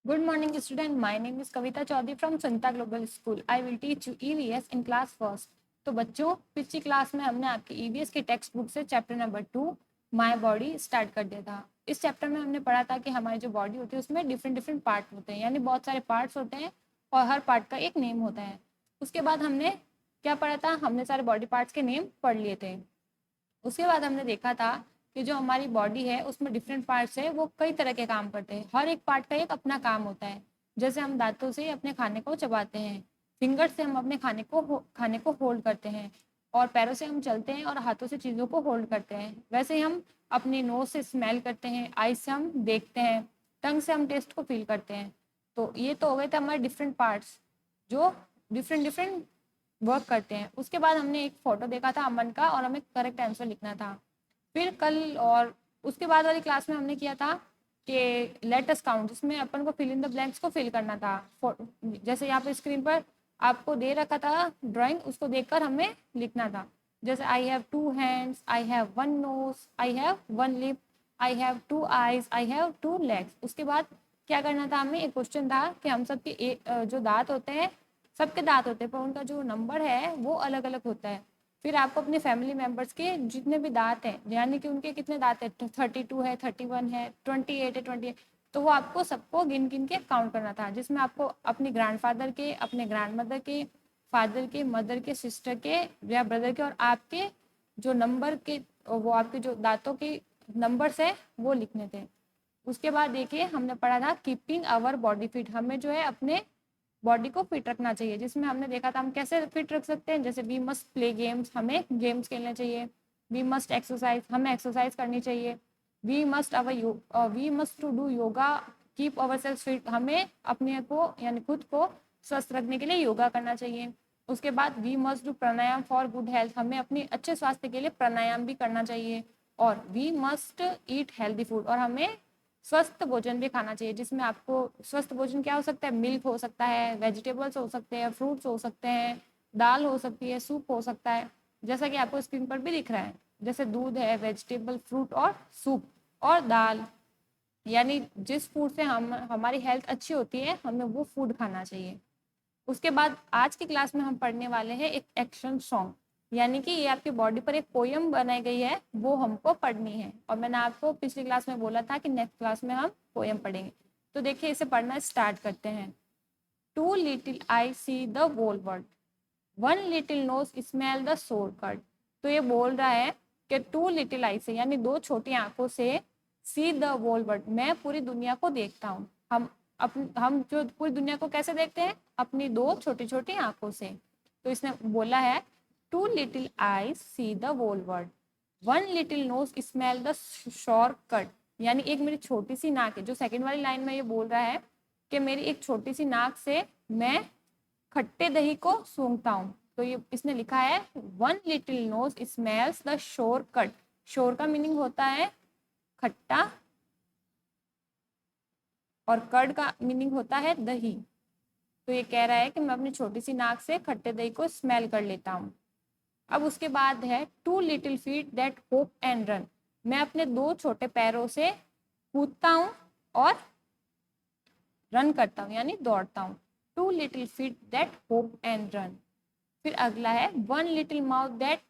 Good morning, student. My name is Kavita Chaudhary from Santa Global School. I will teach you EVS in class first. तो बच्चों, पिछली class में हमने आपके EVS की text book से chapter number 2 my body start कर दिया था। इस चैप्टर में हमने पढ़ा था कि हमारी जो बॉडी होती है उसमें डिफरेंट डिफरेंट पार्ट होते हैं, यानी बहुत सारे पार्ट्स होते हैं और हर पार्ट का एक नेम होता है। उसके बाद हमने क्या पढ़ा था? हमने सारे बॉडी पार्ट्स के नेम पढ़ लिए थे। उसके बाद हमने देखा था कि जो हमारी बॉडी है उसमें डिफरेंट पार्ट्स है, वो कई तरह के काम करते हैं। हर एक पार्ट का एक अपना काम होता है। जैसे हम दांतों से अपने खाने को चबाते हैं, फिंगर से हम अपने खाने को होल्ड करते हैं, और पैरों से हम चलते हैं और हाथों से चीज़ों को होल्ड करते हैं। वैसे ही हम अपनी नोज से स्मेल करते हैं, आई से हम देखते हैं, टंग से हम टेस्ट को फील करते हैं। तो ये तो हो गए थे हमारे डिफरेंट पार्ट्स जो डिफरेंट डिफरेंट वर्क करते हैं। उसके बाद हमने एक फोटो देखा था अमन का, और हमें करेक्ट आंसर लिखना था। फिर कल और उसके बाद वाली क्लास में हमने किया था कि लेट अस काउंट, जिसमें अपन को फिल इन द ब्लैंक्स को फिल करना था। जैसे यहाँ पे स्क्रीन पर आपको दे रखा था ड्राइंग, उसको देखकर हमें लिखना था। जैसे I have 2 hands, I have 1 nose, I have 1 lip, I have 2 eyes, I have 2 legs. उसके बाद क्या करना था हमें? एक क्वेश्चन था कि हम सबके जो दांत होते हैं, सबके दांत होते हैं, पर उनका जो नंबर है वो अलग अलग होता है। फिर आपको अपने फैमिली मेंबर्स के जितने भी दांत हैं, यानी कि उनके कितने दांत है, 32 है, 31 है, 28 है, 28, तो वो आपको सबको गिन गिन के काउंट करना था। जिसमें आपको अपने ग्रैंडफादर के, अपने ग्रैंडमदर के, फादर के, मदर के, सिस्टर के या ब्रदर के, और आपके जो नंबर के, वो आपके जो दांतों के नंबर्स है वो लिखने थे। उसके बाद देखिए हमने पढ़ा था कीपिंग आवर बॉडी फिट। हमें जो है अपने बॉडी को फिट रखना चाहिए, जिसमें हमने देखा था हम कैसे फिट रख सकते हैं। जैसे वी मस्ट प्ले गेम्स, हमें गेम्स खेलने चाहिए। वी मस्ट एक्सरसाइज, हमें एक्सरसाइज करनी चाहिए। We must to do yoga, keep our self fit, हमें अपने को यानी खुद को स्वस्थ रखने के लिए योगा करना चाहिए। उसके बाद we must do pranayama for good health, हमें अपने अच्छे स्वास्थ्य के लिए प्राणायाम भी करना चाहिए। और we must eat healthy food, और हमें स्वस्थ भोजन भी खाना चाहिए। जिसमें आपको स्वस्थ भोजन क्या हो सकता है? मिल्क हो सकता है, वेजिटेबल्स हो सकते हैं, फ्रूट्स हो सकते हैं, दाल हो सकती है, सूप हो सकता है, जैसा कि आपको स्क्रीन पर भी दिख रहा है। जैसे दूध है, वेजिटेबल, फ्रूट और सूप और दाल, यानी जिस फूड से हम हमारी हेल्थ अच्छी होती है हमें वो फूड खाना चाहिए। उसके बाद आज की क्लास में हम पढ़ने वाले हैं एक एक्शन सॉन्ग, यानी कि ये आपकी बॉडी पर एक पोयम बनाई गई है, वो हमको पढ़नी है। और मैंने आपको पिछली क्लास में बोला था कि नेक्स्ट क्लास में हम पोयम पढ़ेंगे। तो देखिए इसे पढ़ना स्टार्ट करते हैं। Two little I see the whole world, one little nose smell the sour cut. तो ये बोल रहा है कि टू लिटिल आई से, यानी 2 छोटी आंखों से, सी द होल वर्ल्ड, मैं पूरी दुनिया को देखता हूँ। हम जो पूरी दुनिया को कैसे देखते हैं? अपनी 2 छोटी छोटी आंखों से। तो इसने बोला है two little eyes see the whole world, one little nose smell the shore cut, यानी एक मेरी छोटी सी नाक है। जो सेकंड वाली लाइन में ये बोल रहा है कि मेरी एक छोटी सी नाक से मैं खट्टे दही को सूंघता हूँ। तो ये इसने लिखा है one little nose smells the shore cut. Shore का मीनिंग होता है खट्टा, और कर्ड का मीनिंग होता है दही। तो ये कह रहा है कि मैं अपनी छोटी सी नाक से खट्टे दही को स्मेल कर लेता हूँ। अब उसके बाद है two little feet that hop and run, मैं अपने 2 छोटे पैरों से कूदता हूँ और रन करता हूँ, यानी दौड़ता हूँ। Two little feet that hop and run. फिर अगला है one little mouth that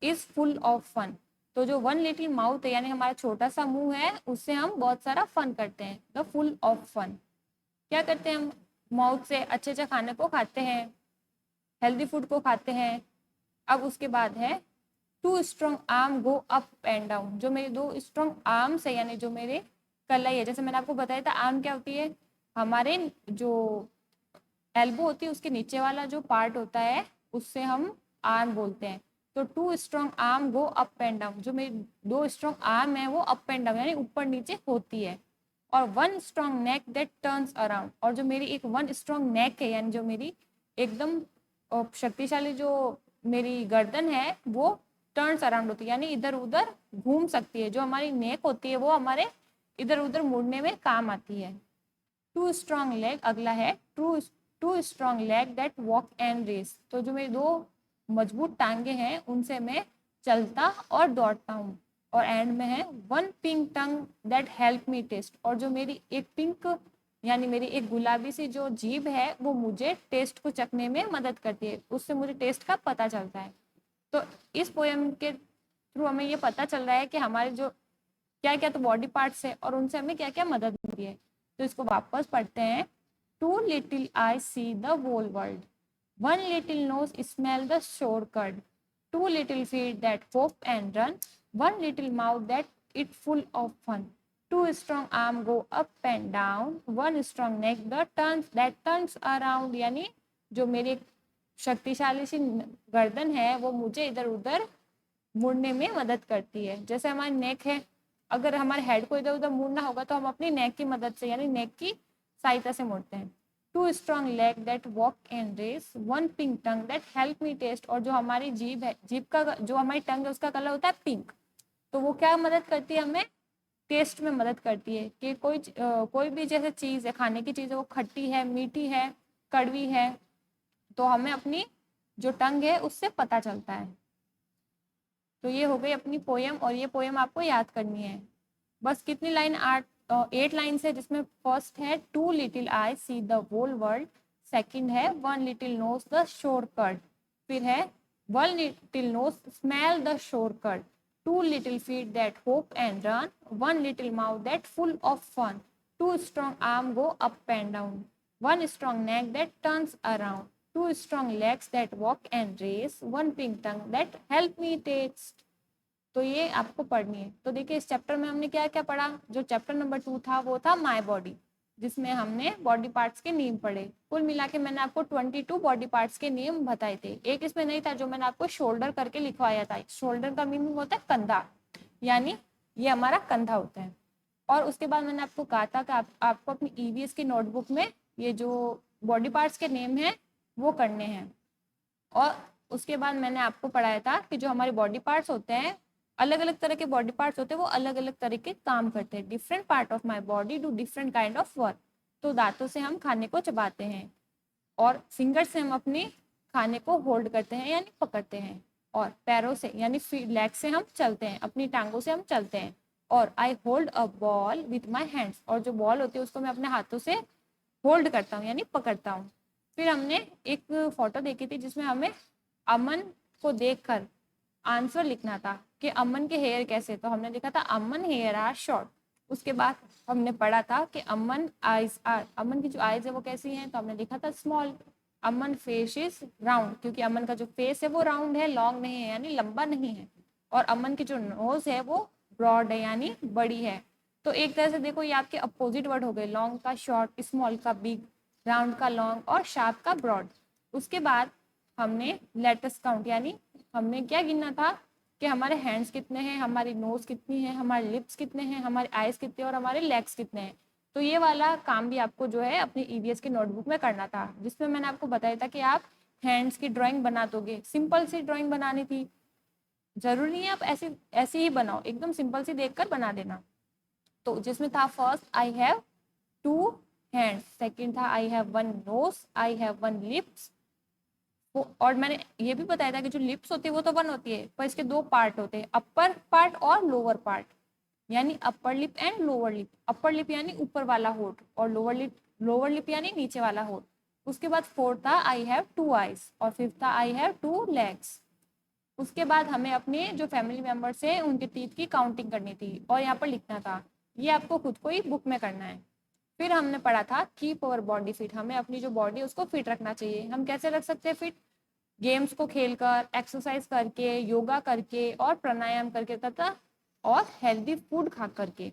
is full of fun. तो जो वन लिटिल माउथ है, यानी हमारा छोटा सा मुंह है, उससे हम बहुत सारा फन करते हैं। द फुल ऑफ फन, क्या करते हैं हम? माउथ से अच्छे अच्छे खाने को खाते हैं, हेल्दी फूड को खाते हैं। अब उसके बाद है two strong arm go up and down, जो मेरे 2 स्ट्रॉन्ग आर्म्स है, यानी जो मेरे कलाई है। जैसे मैंने आपको बताया था आर्म क्या होती है, हमारे जो एल्बो होती है उसके नीचे वाला जो पार्ट होता है उससे हम आर्म बोलते हैं। तो two strong arm go up and down, जो मेरी 2 स्ट्रॉन्ग आर्म है वो अप एंड डाउन यानी ऊपर नीचे होती है। और one strong neck that turns around, और जो मेरी एक वन स्ट्रॉन्ग नेक है, यानी जो मेरी एकदम शक्तिशाली जो मेरी गर्दन है वो टर्न्स अराउंड होती है, यानी इधर उधर घूम सकती है। जो हमारी नेक होती है वो हमारे इधर उधर मुड़ने में काम आती है। टू स्ट्रॉन्ग लेग, अगला है two strong leg that walk and race. तो जो मेरी 2 मजबूत टांगे हैं उनसे मैं चलता और दौड़ता हूँ। और एंड में है one pink tongue that help me taste, और जो मेरी एक पिंक यानी मेरी एक गुलाबी सी जो जीभ है वो मुझे टेस्ट को चखने में मदद करती है, उससे मुझे टेस्ट का पता चलता है। तो इस पोएम के थ्रू हमें ये पता चल रहा है कि हमारे जो क्या क्या तो बॉडी पार्ट्स है और उनसे हमें क्या क्या मदद मिलती है। तो इसको वापस पढ़ते हैं। Two little I see the whole world, one little nose smell the shore curd, two little feet that hop and run, one little mouth that it full of fun, two strong arm go up and down, one strong neck the turns that turns around. यानी जो मेरी शक्तिशाली सी गर्दन है वो मुझे इधर उधर मुड़ने में मदद करती है। जैसे हमारी नेक है, अगर हमारे हेड को इधर उधर मुड़ना होगा तो हम अपनी नेक की मदद से यानी नेक की सहायता से मुड़ते हैं। Two strong leg that walk and race, one pink tongue that help me taste. और जो हमारी जीभ है, जीभ का जो हमारी टंग है उसका कलर होता है पिंक, तो वो क्या मदद करती है हमें टेस्ट में मदद करती है कि कोई भी जैसे चीज़ है, खाने की चीज़ है, वो खट्टी है, मीठी है, कड़वी है, तो हमें अपनी जो टंग है उससे पता चलता है। तो ये हो गई अपनी पोयम, और ये पोयम आपको याद करनी है। बस कितनी लाइन, 8 लाइन है, जिसमें फर्स्ट है two little I see the whole world, second है one little nose the shore curd, फिर है one little nose smell the shore curd, two little feet that hop and run, one little mouth that full of fun, two strong arm go up and down, one strong neck that turns around, two strong legs that walk and race, one pink tongue that help me taste. तो ये आपको पढ़नी है। तो देखिए इस chapter में हमने क्या क्या पढ़ा। जो चैप्टर नंबर 2 था वो था माय बॉडी, जिसमें हमने बॉडी पार्ट्स के नेम पढ़े। कुल मिला के मैंने आपको 22 बॉडी पार्ट्स के नेम बताए थे। एक इसमें नहीं था जो मैंने आपको शोल्डर करके लिखवाया था। शोल्डर का मीनिंग होता है कंधा, यानी ये हमारा कंधा होता है। और उसके बाद मैंने आपको कहा था कि आपको अपनी ईवीएस की नोटबुक में ये जो बॉडी पार्ट्स के नेम हैं वो करने हैं। और उसके बाद मैंने आपको पढ़ाया था कि जो हमारे बॉडी पार्ट्स होते हैं, अलग अलग तरह के बॉडी पार्ट्स होते हैं, वो अलग अलग तरह के काम करते हैं। Different part of my body do different kind of work. तो दांतों से हम खाने को चबाते हैं, और फिंगर से हम अपने खाने को होल्ड करते हैं यानी पकड़ते हैं, और पैरों से यानी लेग से हम चलते हैं, अपनी टांगों से हम चलते हैं। और I hold a ball with my hands, और जो बॉल होती है उसको मैं अपने हाथों से होल्ड करता हूँ यानी पकड़ता हूँ। फिर हमने एक फोटो देखी थी जिसमें हमें अमन को देखकर आंसर लिखना था कि अमन के हेयर कैसे, तो हमने लिखा था अमन हेयर आर शॉर्ट। उसके बाद हमने पढ़ा था कि अमन आईज आर, अमन की जो आईज है वो कैसी हैं, तो हमने लिखा था small. Aman face is round, क्योंकि अमन का जो फेस है वो राउंड है, लॉन्ग नहीं है यानी लंबा नहीं है। और अमन की जो नोज है वो ब्रॉड है यानी बड़ी है। तो एक तरह से देखो ये आपके अपोजिट वर्ड हो गए, लॉन्ग का शॉर्ट, स्मॉल का बिग, राउंड का लॉन्ग और शार्प का ब्रॉड। उसके बाद हमने लेटस काउंट, यानी हमने क्या गिनना था कि हमारे हैंड्स कितने हैं, हमारी नोज कितनी है, हमारे लिप्स कितने हैं, हमारे आईज कितने और हमारे लेग्स कितने हैं। तो ये वाला काम भी आपको जो है अपनी ईवीएस की नोटबुक में करना था, जिसमें मैंने आपको बताया था कि आप हैंड्स की ड्राइंग बना दोगे। सिंपल सी ड्राइंग बनानी थी, जरूरी नहीं है आप ऐसे ही बनाओ, एकदम सिंपल सी देखकर बना देना। तो जिसमें था first I have 2 hands, second था I have 1 nose, I have 1 lips. और मैंने ये भी बताया था कि जो लिप्स होती है वो तो 1 होती है, पर इसके 2 पार्ट होते हैं, अपर पार्ट और लोअर पार्ट, यानी upper lip and lower lip. Upper lip यानी ऊपर वाला होठ, और लोअर लिप यानी नीचे वाला होठ। उसके बाद फोर्थ था आई हैव 2 आईज, और फिफ्थ था आई हैव 2 लेग्स। उसके बाद हमें अपने जो फैमिली मेंबर्स है उनके टीथ की काउंटिंग करनी थी और यहाँ पर लिखना था। ये आपको खुद को ही बुक में करना है। फिर हमने पढ़ा था कीप अवर बॉडी फिट, हमें अपनी जो बॉडी है उसको फिट रखना चाहिए। हम कैसे रख सकते हैं फिट? गेम्स को खेलकर, एक्सरसाइज करके, योगा करके और प्राणायाम करके तथा और हेल्दी फूड खा करके।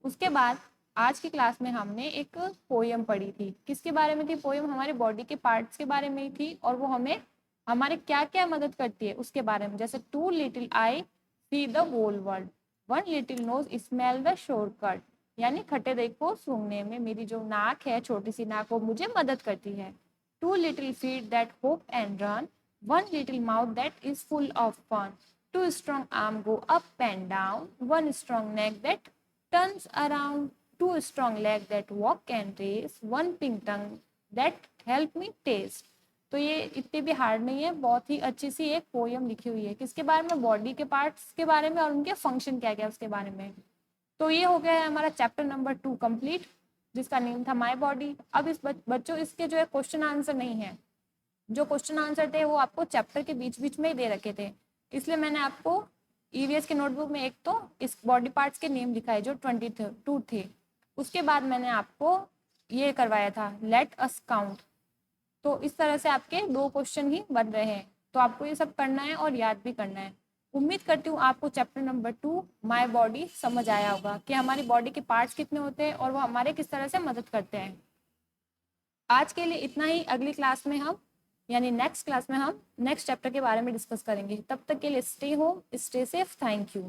उसके बाद आज की क्लास में हमने एक पोयम पढ़ी थी। किसके बारे में थी पोयम? हमारे बॉडी के पार्ट्स के बारे में ही थी, और वो हमें हमारे क्या क्या मदद करती है उसके बारे में। जैसे two little I see the whole world, one little nose smell the shortcut, यानी खट्टे देखो सूंघने में मेरी जो नाक है, छोटी सी नाक, वो मुझे मदद करती है। Two little feet that hop and run, one little mouth that is full of fun, two strong arm go up and down, one strong neck that turns around, two strong leg that walk and race, one pink tongue that help me taste. तो ये इतनी भी hard नहीं है, बहुत ही अच्छी सी एक poem लिखी हुई है। किसके बारे में? बॉडी के पार्ट्स के बारे में और उनके फंक्शन क्या क्या उसके बारे में। तो ये हो गया है हमारा चैप्टर नंबर 2 कंप्लीट। जिसका नेम था माय बॉडी। अब इस बच्चों इसके जो है क्वेश्चन आंसर नहीं है, जो क्वेश्चन आंसर थे वो आपको चैप्टर के बीच बीच में ही दे रखे थे, इसलिए मैंने आपको ईवीएस के नोटबुक में एक तो इस बॉडी पार्ट्स के नेम लिखाए जो 22 थे, उसके बाद मैंने आपको ये करवाया था लेट अस काउंट। तो इस तरह से आपके 2 क्वेश्चन ही बन रहे हैं, तो आपको ये सब करना है और याद भी करना है। उम्मीद करती हूँ आपको चैप्टर नंबर 2 माय बॉडी समझ आया होगा कि हमारी बॉडी के पार्ट्स कितने होते हैं और वो हमारे किस तरह से मदद करते हैं। आज के लिए इतना ही, अगली क्लास में हम यानी नेक्स्ट क्लास में हम नेक्स्ट चैप्टर के बारे में डिस्कस करेंगे। तब तक के लिए stay home, stay safe, thank you.